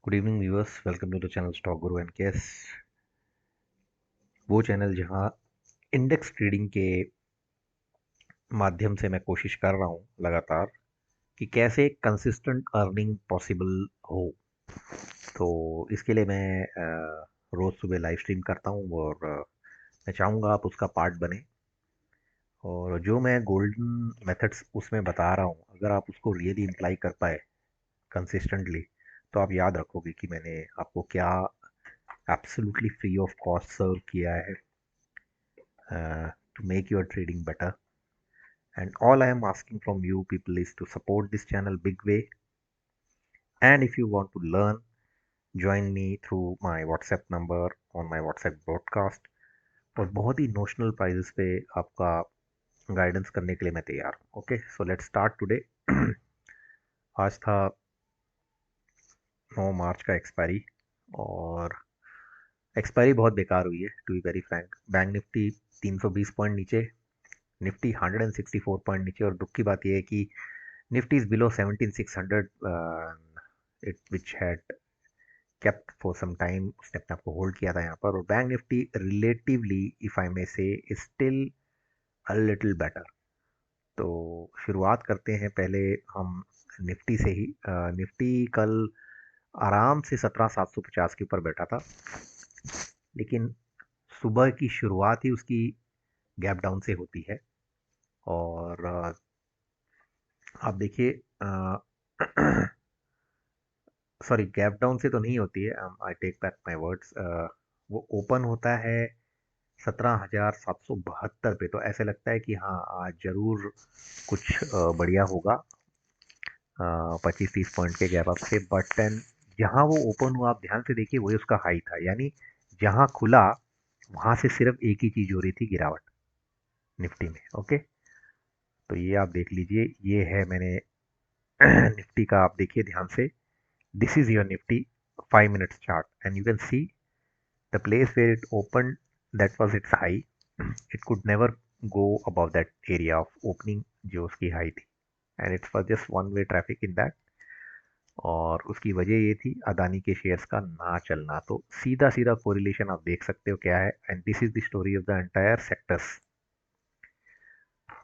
Good evening viewers, welcome to the channel stock guru and case. वो चैनल जहां index trading के माध्यम से मैं कोशिश कर रहा हूं लगातार कि कैसे कंसिस्टेंट अर्निंग पॉसिबल हो। तो इसके लिए मैं रोज़ सुबह लाइव स्ट्रीम करता हूं और मैं चाहूँगा आप उसका पार्ट बने। और जो मैं गोल्डन मेथड्स उसमें बता रहा हूं, अगर आप उसको रियली इम्प्लाई कर पाए कंसिस्टेंटली, तो आप याद रखोगे कि मैंने आपको क्या एब्सोल्युटली फ्री ऑफ कॉस्ट सर्व किया है to make your trading better. And all I am asking from you people is to support this channel big way. And if you want to learn, join me through my WhatsApp number on my WhatsApp broadcast. और बहुत ही notional prices पे आपका guidance करने के लिए मैं तैयार हूँ। Okay, so let's start today. आज था 9 मार्च का एक्सपायरी, और एक्सपायरी बहुत बेकार हुई है to be very frank. Bank Nifty 320 point नीचे, निफ्टी 164 पॉइंट नीचे, और दुख की बात यह है कि Nifty is below 17,600, which had kept for some time. उसने अपने आप को होल्ड किया था यहाँ पर। और bank Nifty relatively, if I may say, is still a little better. तो शुरुआत करते हैं पहले हम निफ्टी से ही। निफ्टी कल आराम से 17,750 के ऊपर बैठा था, लेकिन सुबह की शुरुआत ही उसकी गैप डाउन से होती है। और आप देखिए, सॉरी, गैप डाउन से तो नहीं होती है, I take back my words. वो ओपन होता है 17,772 पे, तो ऐसे लगता है कि हाँ, आज जरूर कुछ बढ़िया होगा 25-30 पॉइंट के गैप अप से। बट देन जहाँ वो ओपन हुआ, आप ध्यान से देखिए, वही उसका हाई था। यानी जहाँ खुला वहाँ से सिर्फ एक ही चीज़ हो रही थी, गिरावट निफ्टी में। ओके, तो ये आप देख लीजिए, ये है मैंने निफ्टी का, आप देखिए ध्यान से। This is your Nifty 5 minutes chart, and you can see the place where it opened, that was its high. It could never go above that area of opening जो उसकी हाई थी, and it was just one way traffic in that. और उसकी वजह ये थी अदानी के shares का ना चलना। तो सीधा सीधा कोरिलेशन आप देख सकते हो क्या है, and this is the story of the entire sectors.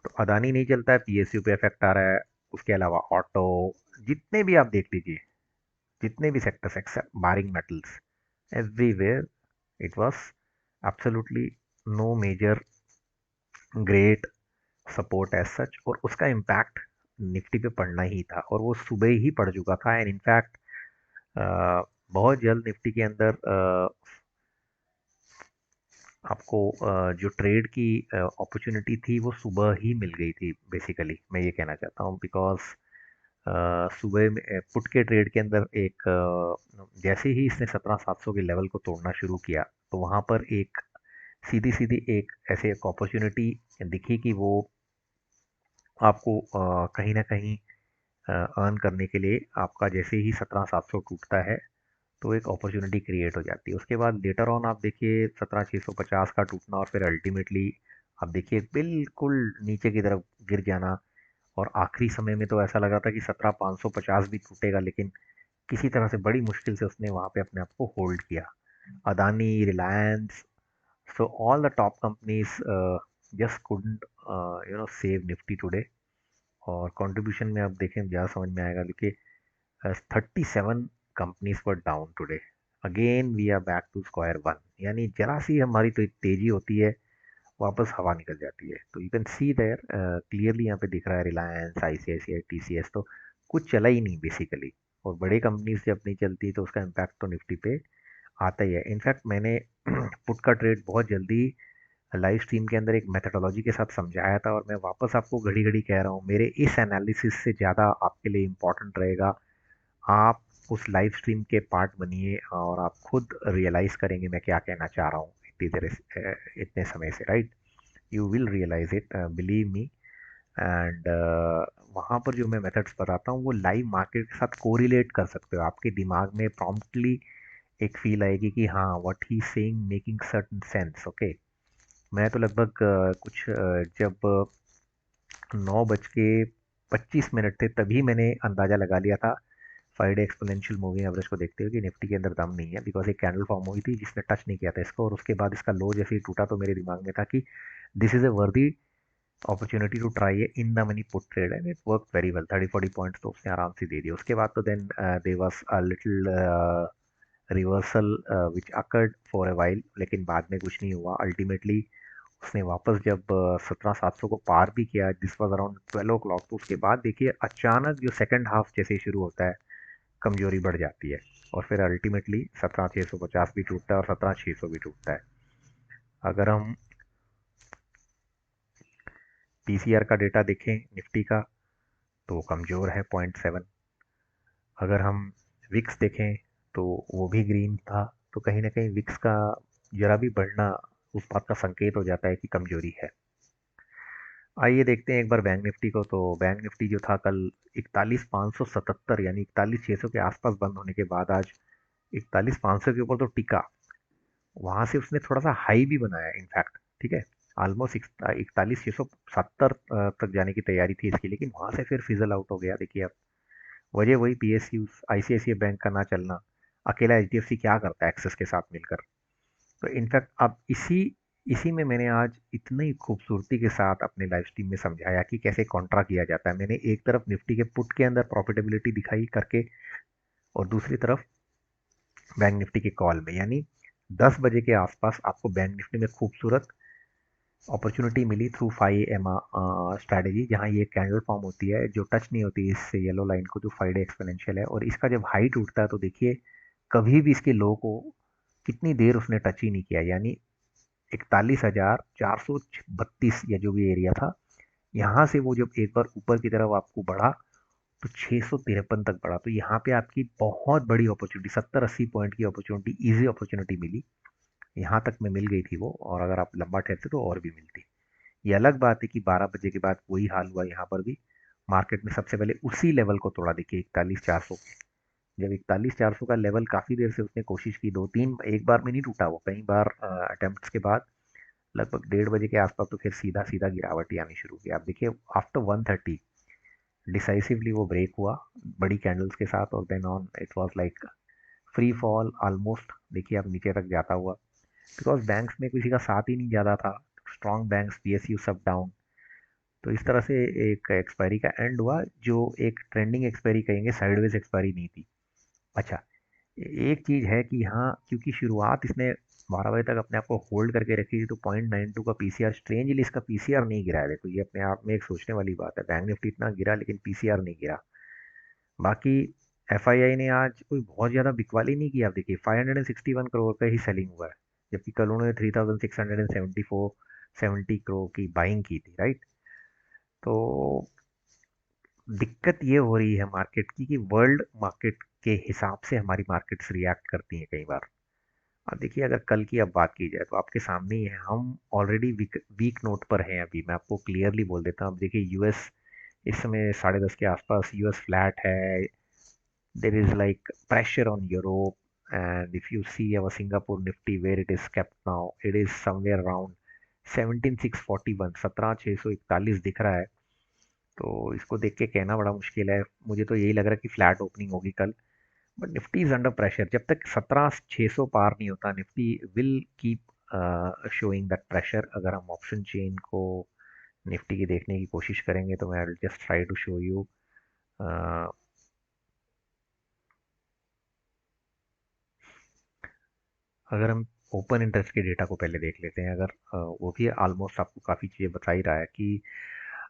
तो अदानी नहीं चलता है, पीएसयू पे इफेक्ट आ रहा है। उसके अलावा ऑटो, जितने भी आप देख लीजिए, जितने भी sectors except barring metals, everywhere it was absolutely no major great support as such, और उसका इम्पैक्ट निफ्टी पे पड़ना ही था, और वो सुबह ही पड़ चुका था। एंड इनफैक्ट बहुत जल्द निफ्टी के अंदर आपको जो ट्रेड की अपॉर्चुनिटी थी वो सुबह ही मिल गई थी। बेसिकली मैं ये कहना चाहता हूँ, बिकॉज सुबह में पुट के ट्रेड के अंदर एक जैसे ही इसने 17,700 के लेवल को तोड़ना शुरू किया, तो वहाँ पर एक सीधी सीधी एक ऐसे एक अपॉर्चुनिटी दिखी कि वो आपको कहीं ना कहीं अर्न करने के लिए, आपका जैसे ही 17,700 टूटता है तो एक अपॉर्चुनिटी क्रिएट हो जाती है। उसके बाद लेटर ऑन आप देखिए 17,650 का टूटना, और फिर अल्टीमेटली आप देखिए बिल्कुल नीचे की तरफ गिर जाना। और आखिरी समय में तो ऐसा लगा था कि 17,550 भी टूटेगा, लेकिन किसी तरह से बड़ी मुश्किल से उसने वहाँ पे अपने आप को होल्ड किया। Adani, Reliance, so all the top companies just couldn't save Nifty today. और कंट्रीब्यूशन में आप देखें ज़्यादा समझ में आएगा, क्योंकि 37 companies were down today. Again we are back to square one. यानी जरा सी हमारी तो तेजी होती है, वापस हवा निकल जाती है। तो you can see there clearly, यहाँ पे दिख रहा है रिलायंस, आईसीआईसीआई, टीसीएस, तो कुछ चला ही नहीं बेसिकली। और बड़े कंपनीज जब नहीं चलती तो उसका इम्पैक्ट तो निफ्टी पे आता ही है। इनफैक्ट मैंने पुट का ट्रेड बहुत जल्दी लाइव स्ट्रीम के अंदर एक मेथडोलॉजी के साथ समझाया था, और मैं वापस आपको घड़ी घड़ी कह रहा हूँ, मेरे इस एनालिसिस से ज़्यादा आपके लिए इम्पॉर्टेंट रहेगा आप उस लाइव स्ट्रीम के पार्ट बनिए, और आप खुद रियलाइज़ करेंगे मैं क्या कहना चाह रहा हूँ इतनी देर इतने समय से, right? You will realise it, believe me. And वहाँ पर जो मैं मेथड्स बताता हूँ वो लाइव मार्केट के साथ कोरिलेट कर सकते हो। आपके दिमाग में प्रॉम्प्टली एक फील आएगी कि हाँ, what he saying making certain sense. Okay, मैं तो लगभग जब 9:25 थे तभी मैंने अंदाज़ा लगा लिया था 5 डे एक्सपोनेंशियल मूविंग एवरेज को देखते हुए कि निफ्टी के अंदर दम नहीं है, बिकॉज एक कैंडल फॉर्म हुई थी जिसने टच नहीं किया था इसको, और उसके बाद इसका लो जैसे ही टूटा तो मेरे दिमाग में था कि this is a worthy opportunity to try a in the money put trade, and it work very well. 30-40 points तो उसने आराम से दे दिए। उसके बाद तो then they was a little reversal which occurred for a while, लेकिन बाद में कुछ नहीं हुआ। अल्टीमेटली उसने वापस जब 17,700 को पार भी किया, दिस वाज अराउंड 12 o'clock, तो उसके बाद देखिए अचानक जो सेकंड हाफ जैसे ही शुरू होता है कमजोरी बढ़ जाती है, और फिर अल्टीमेटली 17,650 भी टूटता है और 17,600 भी टूटता है। अगर हम पीसीआर का डेटा देखें निफ्टी का, तो वो कमज़ोर है 0.7। अगर हम विक्स देखें तो वो भी ग्रीन था, तो कहीं ना कहीं विक्स का जरा भी बढ़ना उस बात का संकेत हो जाता है कि कमजोरी है। आइए देखते हैं एक बार बैंक निफ्टी को। तो बैंक निफ्टी जो था कल 41,577 यानी 41,600 के आसपास बंद होने के बाद आज 41,500 के ऊपर तो टिका। वहां से उसने थोड़ा सा हाई भी बनाया इनफैक्ट, ठीक है, ऑलमोस्ट 41,670 तक जाने की तैयारी थी इसकी, लेकिन वहां से फिर फिजल आउट हो गया। देखिए अब वजह वही पीएसयू आईसीआईसीआई बैंक का ना चलना। अकेला एचडीएफसी क्या करता है एक्सेस के साथ मिलकर। तो इनफैक्ट अब इसी इसी में मैंने आज इतनी खूबसूरती के साथ अपने लाइव स्ट्रीम में समझाया कि कैसे कॉन्ट्रा किया जाता है। मैंने एक तरफ निफ्टी के पुट के अंदर प्रॉफिटेबिलिटी दिखाई करके, और दूसरी तरफ बैंक निफ्टी के कॉल में, यानी 10 बजे के आसपास आपको बैंक निफ्टी में खूबसूरत अपॉर्चुनिटी मिली थ्रू 5 एम स्ट्रैटेजी, जहां ये कैंडल फॉर्म होती है जो टच नहीं होती इस येलो लाइन को, जो 5 डे एक्सपोनेंशियल है, और इसका जब हाई टूटता है तो देखिए कभी भी इसके लो को कितनी देर उसने टच ही नहीं किया, यानी 41,432 या जो भी एरिया था, यहाँ से वो जब एक बार ऊपर की तरफ आपको बढ़ा तो 653 तक बढ़ा। तो यहाँ पे आपकी बहुत बड़ी अपॉर्चुनिटी, 70-80 पॉइंट की अपॉर्चुनिटी, इजी अपॉर्चुनिटी मिली। यहाँ तक में मिल गई थी वो, और अगर आप लंबा ठहरते तो और भी मिलती। ये अलग बात है कि 12 बजे के बाद वही हाल हुआ यहाँ पर भी। मार्केट में सबसे पहले उसी लेवल को तोड़ा, देखिए 41,400। जब 41,400 का लेवल काफ़ी देर से उसने कोशिश की, दो तीन, एक बार में नहीं टूटा वो, कई बार अटेम्प्ट्स के बाद लगभग 1:30 बजे के आसपास तो फिर सीधा सीधा गिरावट ही आनी शुरू की। आप देखिए आफ्टर 1:30 डिसाइसिवली वो ब्रेक हुआ बड़ी कैंडल्स के साथ, और then on it was like free fall almost. देखिए अब नीचे तक जाता हुआ, बिकॉज बैंक्स में किसी का साथ ही नहीं ज़्यादा था, स्ट्रॉन्ग बैंक्स पीएसयू सब डाउन। तो इस तरह से एक एक्सपायरी का एंड हुआ, जो एक ट्रेंडिंग एक्सपायरी कहेंगे, साइडवेज एक्सपायरी नहीं थी। अच्छा, एक चीज़ है कि यहाँ क्योंकि शुरुआत इसने 12 बजे तक अपने आप को होल्ड करके रखी थी, तो 0.92 का पीसीआर, स्ट्रेंजली इसका पीसीआर नहीं गिरा है। देखो ये अपने आप में एक सोचने वाली बात है, बैंक निफ्टी इतना गिरा लेकिन पीसीआर नहीं गिरा। बाकी एफआईआई ने आज कोई बहुत ज़्यादा बिकवाली नहीं की। आप देखिए 561 करोड़ का ही सेलिंग हुआ है, जबकि कल उन्होंने 3,670 करोड़ की बाइंग की थी, राइट। तो दिक्कत ये हो रही है मार्केट की कि वर्ल्ड मार्केट के हिसाब से हमारी मार्केट्स रिएक्ट करती हैं कई बार। अब देखिए अगर कल की अब बात की जाए तो आपके सामने ही है, हम ऑलरेडी वीक वीक नोट पर हैं। अभी मैं आपको क्लियरली बोल देता हूँ। अब देखिए यूएस इस समय 10:30 के आसपास यूएस फ्लैट है। There is like pressure on Europe, and if you see our Singapore Nifty where it is kept now, it is somewhere around 17,641, 17,641 दिख रहा है। तो इसको देख के कहना बड़ा मुश्किल है, मुझे तो यही लग रहा है कि फ्लैट ओपनिंग होगी कल। But Nifty is under pressure, जब तक 17,600 पार नहीं होता Nifty will keep showing that pressure. अगर हम ऑप्शन चेन को निफ्टी की देखने की कोशिश करेंगे तो मैं just try to show you. अगर हम ओपन इंटरेस्ट के डेटा को पहले देख लेते हैं, अगर वो भी ऑलमोस्ट आपको काफ़ी चीज़ें बता ही रहा है कि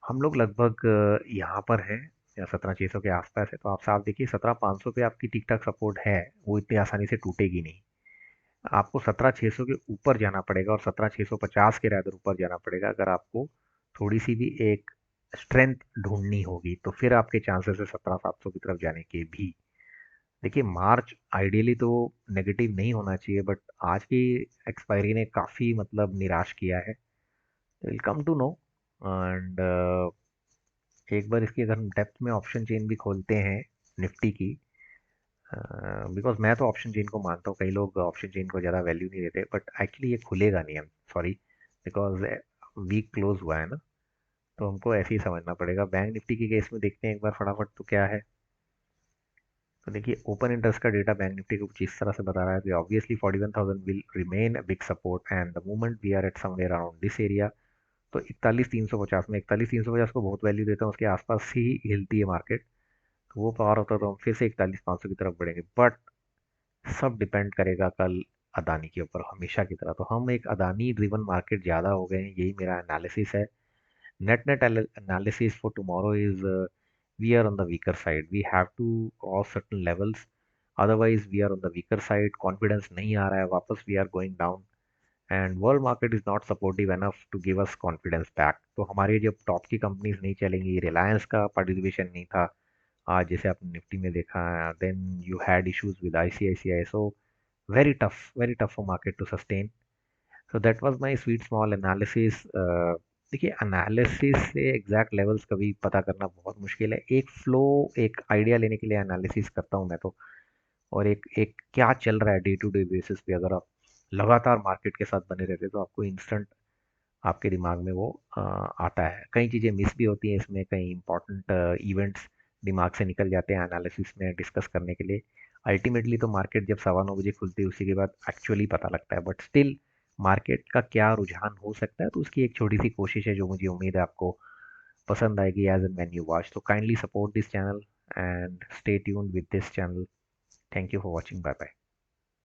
हम लोग लगभग यहाँ पर हैं या 17,600 के आसपास है। तो आप साफ देखिए 17,500 पे आपकी ठीक ठाक सपोर्ट है, वो इतनी आसानी से टूटेगी नहीं। आपको 17,600 के ऊपर जाना पड़ेगा, और 17,650 के रादर ऊपर जाना पड़ेगा अगर आपको थोड़ी सी भी एक स्ट्रेंथ ढूंढनी होगी, तो फिर आपके चांसेस है 17,700 की तरफ जाने के भी। देखिए मार्च आइडियली तो नेगेटिव नहीं होना चाहिए, बट आज की एक्सपायरी ने काफ़ी मतलब निराश किया है। Will come to know. And एक बार इसकी अगर हम डेप्थ में ऑप्शन चेन भी खोलते हैं निफ्टी की, बिकॉज मैं तो ऑप्शन चेन को मानता हूँ, कई लोग ऑप्शन चेन को ज़्यादा वैल्यू नहीं देते, बट एक्चुअली ये खुलेगा नहीं, हम सॉरी, बिकॉज वीक क्लोज हुआ है ना, तो हमको ऐसे ही समझना पड़ेगा। बैंक निफ्टी की केस में देखते हैं एक बार फटाफट तो क्या है। तो देखिए ओपन इंटरेस्ट का डेटा बैंक निफ्टी को कुछ इस तरह से बता रहा है कि obviously 41,000 will remain a big support and the moment we are at somewhere around this area. तो 41,350 में 41,350 को बहुत वैल्यू देता हूँ, उसके आसपास ही हिलती है मार्केट। तो वो पार होता तो हम फिर से 41,500 की तरफ बढ़ेंगे, बट सब डिपेंड करेगा कल अदानी के ऊपर, हमेशा की तरह। तो हम एक अदानी ड्रिवन मार्केट ज़्यादा हो गए हैं, यही मेरा एनालिसिस है। Net analysis for tomorrow is we are on the weaker side. We have to cross certain levels. Otherwise, we are on the weaker side. Confidence नहीं आ रहा है वापस. We are going down. And world market is not supportive enough to give us confidence back. तो हमारे जब top की companies नहीं चलेंगी, रिलायंस का पार्टिसिपेशन नहीं था आज जैसे आपने निफ्टी में देखा, then you had issues with ICICI, so very tough for market to sustain. So that was my sweet small analysis. देखिए एनालिसिस से एग्जैक्ट लेवल्स कभी पता करना बहुत मुश्किल है। एक फ्लो, एक आइडिया लेने के लिए एनालिसिस करता हूँ मैं तो। और एक एक क्या चल रहा है डे टू डे बेसिस पे, अगर आप लगातार मार्केट के साथ बने रहते तो आपको इंस्टेंट आपके दिमाग में वो आता है। कई चीज़ें मिस भी होती हैं इसमें, कई इंपॉर्टेंट इवेंट्स दिमाग से निकल जाते हैं एनालिसिस में डिस्कस करने के लिए। अल्टीमेटली तो मार्केट जब 9:15 बजे खुलती है उसी के बाद एक्चुअली पता लगता है, बट स्टिल मार्केट का क्या रुझान हो सकता है तो उसकी एक छोटी सी कोशिश है जो मुझे उम्मीद है आपको पसंद आएगी as and when you watch. तो kindly support this channel and stay tuned with this channel. Thank you for watching, bye bye.